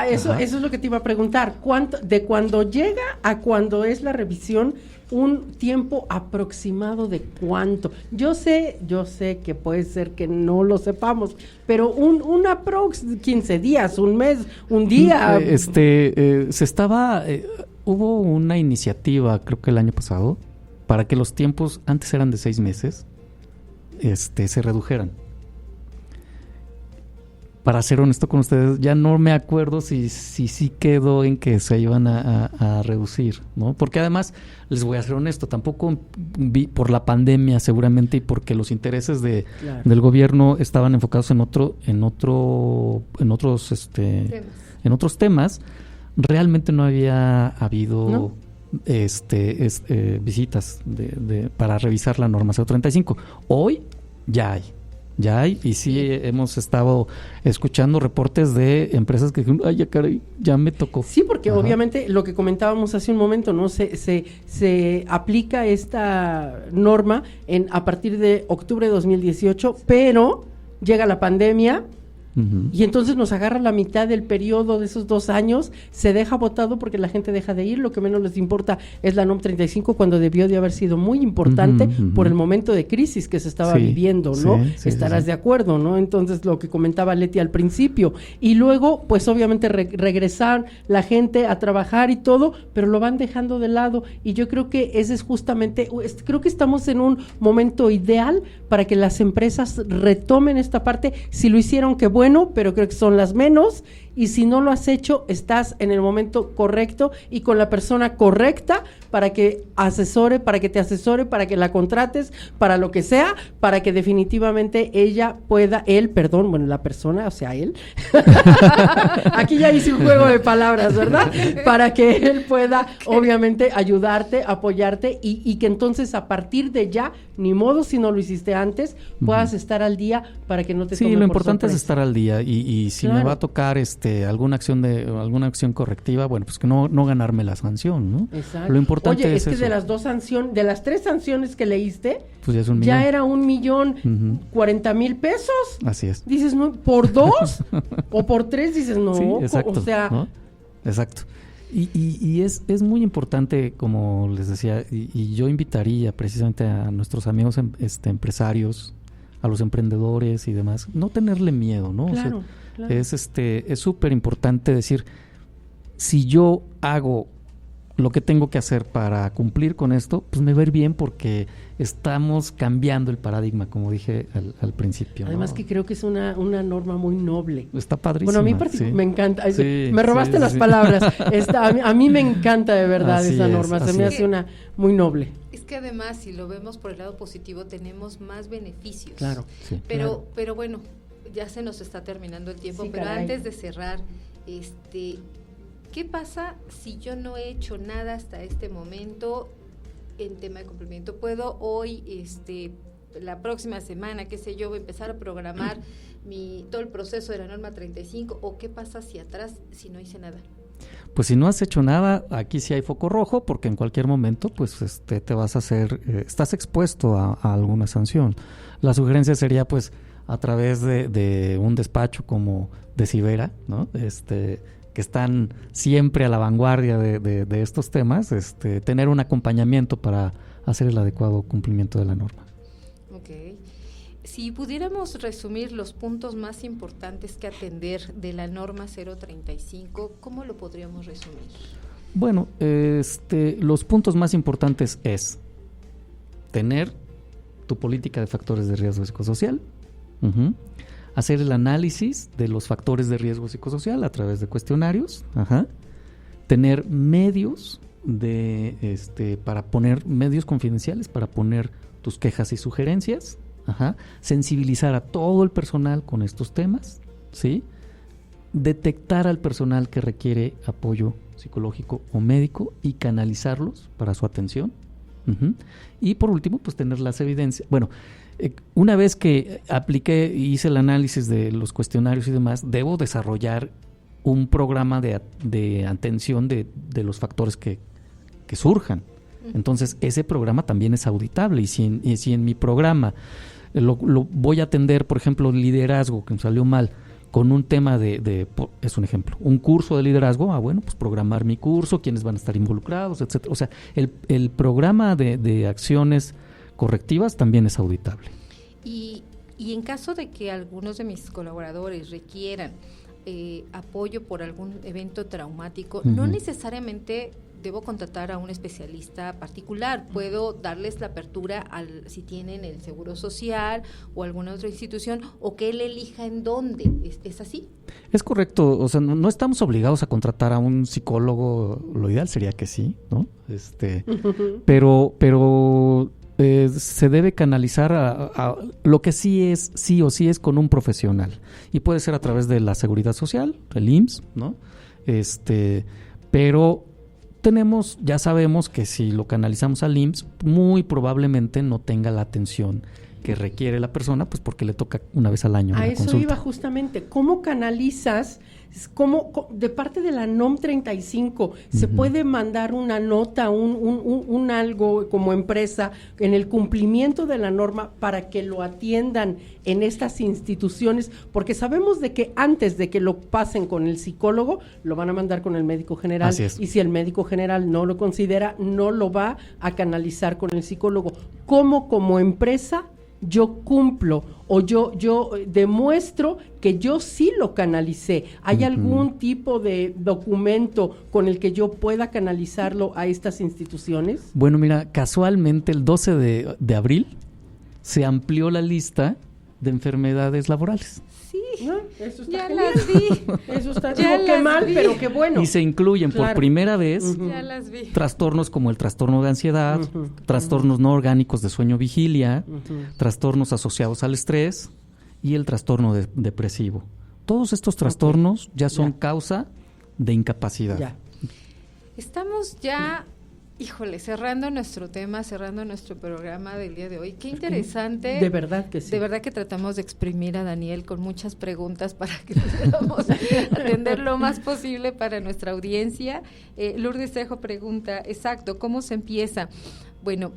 Eso es lo que te iba a preguntar. De cuando llega a cuando es la revisión, un tiempo aproximado de cuánto? Yo sé que puede ser que no lo sepamos, pero un aprox 15 días, un mes, un día. Hubo una iniciativa, creo que el año pasado, para que los tiempos antes eran de 6 meses, se redujeran. Para ser honesto con ustedes, ya no me acuerdo si sí quedó en que se iban a reducir, ¿no? Porque además, les voy a ser honesto, tampoco por la pandemia seguramente y porque los intereses del gobierno estaban enfocados en otros temas, realmente no había habido visitas para revisar la norma 035. Hoy ya hay, y sí hemos estado escuchando reportes de empresas que dicen, ay, ya caray, ya me tocó. Sí, porque obviamente lo que comentábamos hace un momento, ¿no? Se aplica esta norma a partir de octubre de 2018, pero llega la pandemia. Y entonces nos agarra la mitad del periodo de esos 2 años, se deja botado porque la gente deja de ir, lo que menos les importa es la NOM 35 cuando debió de haber sido muy importante por el momento de crisis que se estaba viviendo, ¿no? Estarás de acuerdo, ¿no? Entonces lo que comentaba Leti al principio, y luego pues obviamente regresar la gente a trabajar y todo, pero lo van dejando de lado, y yo creo que ese es justamente, creo que estamos en un momento ideal para que las empresas retomen esta parte. Si lo hicieron, qué bueno, pero creo que son las menos, y si no lo has hecho, estás en el momento correcto y con la persona correcta para que te asesore, para que la contrates, para lo que sea, para que definitivamente la persona, o sea, él, aquí ya hice un juego de palabras, ¿verdad? Para que él pueda, obviamente, ayudarte, apoyarte, y que entonces a partir de ya, ni modo si no lo hiciste antes, puedas estar al día para que no te tome lo por importante sorpresa. Es estar al día, y si me va a tocar alguna acción correctiva, bueno, pues que no ganarme la sanción, ¿no? Exacto. Lo importante es que eso. de las 3 sanciones que leíste, pues ya es $1 millón. Ya era $1,040,000 pesos. Así es. Dices, no, ¿por 2? O por 3, dices, no. Sí, exacto, o sea, ¿no? Exacto. Y es muy importante, como les decía, y yo invitaría precisamente a nuestros amigos empresarios, a los emprendedores y demás, no tenerle miedo, ¿no? Claro, o sea, claro. Es súper importante decir, si yo hago lo que tengo que hacer para cumplir con esto, pues me va a ir bien porque estamos cambiando el paradigma, como dije al principio. Además, ¿no? que creo que es una norma muy noble. Está padrísimo. Bueno, a mí sí. Me encanta. Sí, me robaste las palabras. A mí me encanta de verdad así esa norma. Se me hace una muy noble. Es que además, si lo vemos por el lado positivo, tenemos más beneficios. Claro. Sí. Pero bueno, ya se nos está terminando el tiempo, Sí, pero caray. antes de cerrar, ¿qué pasa si yo no he hecho nada hasta este momento en tema de cumplimiento? ¿Puedo hoy, la próxima semana, qué sé yo, empezar a programar todo el proceso de la norma 35? ¿O qué pasa hacia atrás si no hice nada? Pues si no has hecho nada, aquí sí hay foco rojo, porque en cualquier momento pues te vas a hacer, estás expuesto a alguna sanción. La sugerencia sería pues a través de un despacho como Decibera, ¿no? Que están siempre a la vanguardia de estos temas, tener un acompañamiento para hacer el adecuado cumplimiento de la norma. Ok. Si pudiéramos resumir los puntos más importantes que atender de la norma 035, ¿cómo lo podríamos resumir? Bueno, los puntos más importantes es tener tu política de factores de riesgo psicosocial, hacer el análisis de los factores de riesgo psicosocial a través de cuestionarios, tener medios para poner medios confidenciales para poner tus quejas y sugerencias, sensibilizar a todo el personal con estos temas, ¿sí? Detectar al personal que requiere apoyo psicológico o médico y canalizarlos para su atención. Y por último, pues tener las evidencias. Bueno, una vez que apliqué y hice el análisis de los cuestionarios y demás, debo desarrollar un programa de atención de los factores que surjan. Entonces, ese programa también es auditable. Y si en mi programa lo voy a atender, por ejemplo, liderazgo, que me salió mal, con un tema es un ejemplo, un curso de liderazgo, bueno, pues programar mi curso, quiénes van a estar involucrados, etcétera. O sea, el programa de acciones correctivas también es auditable. Y en caso de que algunos de mis colaboradores requieran apoyo por algún evento traumático, no necesariamente debo contratar a un especialista particular, puedo darles la apertura si tienen el Seguro Social o alguna otra institución, o que él elija en dónde. ¿Es así? Es correcto, o sea, no estamos obligados a contratar a un psicólogo, lo ideal sería que sí, ¿no? Pero se debe canalizar a lo que sí o sí es con un profesional, y puede ser a través de la Seguridad Social, el IMSS, ¿no? Pero ya sabemos que si lo canalizamos al IMSS, muy probablemente no tenga la atención que requiere la persona, pues porque le toca una vez al año. A eso consulta. iba justamente. ¿Cómo canalizas? De parte de la NOM 35, ¿se puede mandar una nota, un algo como empresa en el cumplimiento de la norma para que lo atiendan en estas instituciones? Porque sabemos de que antes de que lo pasen con el psicólogo, lo van a mandar con el médico general. Así es. Y si el médico general no lo considera, no lo va a canalizar con el psicólogo. ¿Cómo como empresa yo cumplo o yo demuestro que yo sí lo canalicé? ¿Hay algún tipo de documento con el que yo pueda canalizarlo a estas instituciones? Bueno, mira, casualmente el 12 de abril se amplió la lista de enfermedades laborales. Sí, no, eso está ya genial. las vi. Eso está, Ya digo, qué mal, pero qué bueno. Y se incluyen por primera vez Ya las vi. trastornos como el trastorno de ansiedad, trastornos no orgánicos de sueño-vigilia, trastornos asociados al estrés y el trastorno depresivo. Todos estos trastornos ya son causa de incapacidad. Ya. Estamos ya, híjole, cerrando nuestro tema, cerrando nuestro programa del día de hoy. Qué interesante. De verdad que sí. De verdad que tratamos de exprimir a Daniel con muchas preguntas para que podamos atender lo más posible para nuestra audiencia. Lourdes Trejo pregunta, exacto, ¿cómo se empieza? Bueno,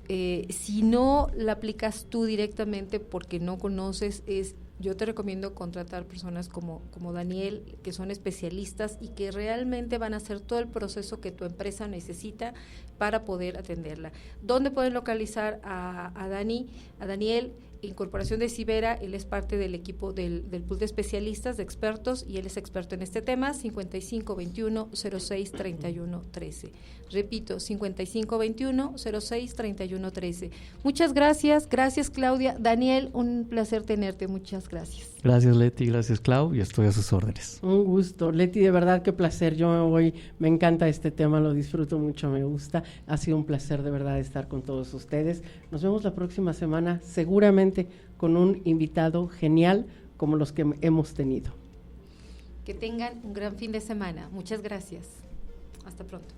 si no la aplicas tú directamente porque no conoces, es yo te recomiendo contratar personas como Daniel, que son especialistas y que realmente van a hacer todo el proceso que tu empresa necesita para poder atenderla. ¿Dónde pueden localizar a Daniel? Incorporación de Cibera, él es parte del equipo del pool de especialistas, de expertos, y él es experto en este tema. 5521-063113. Repito, 5521-063113. Muchas gracias, Claudia. Daniel, un placer tenerte, muchas gracias. Gracias, Leti, gracias, Clau, y estoy a sus órdenes. Un gusto, Leti, de verdad qué placer. Yo me voy, me encanta este tema, lo disfruto mucho, me gusta. Ha sido un placer de verdad estar con todos ustedes. Nos vemos la próxima semana, seguramente con un invitado genial como los que hemos tenido. Que tengan un gran fin de semana. Muchas gracias. Hasta pronto.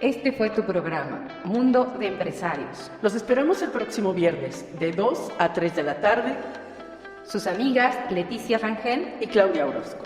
Este fue tu programa, Mundo de Empresarios. Los esperamos el próximo viernes, de 2 a 3 de la tarde. Sus amigas Leticia Rangel y Claudia Orozco.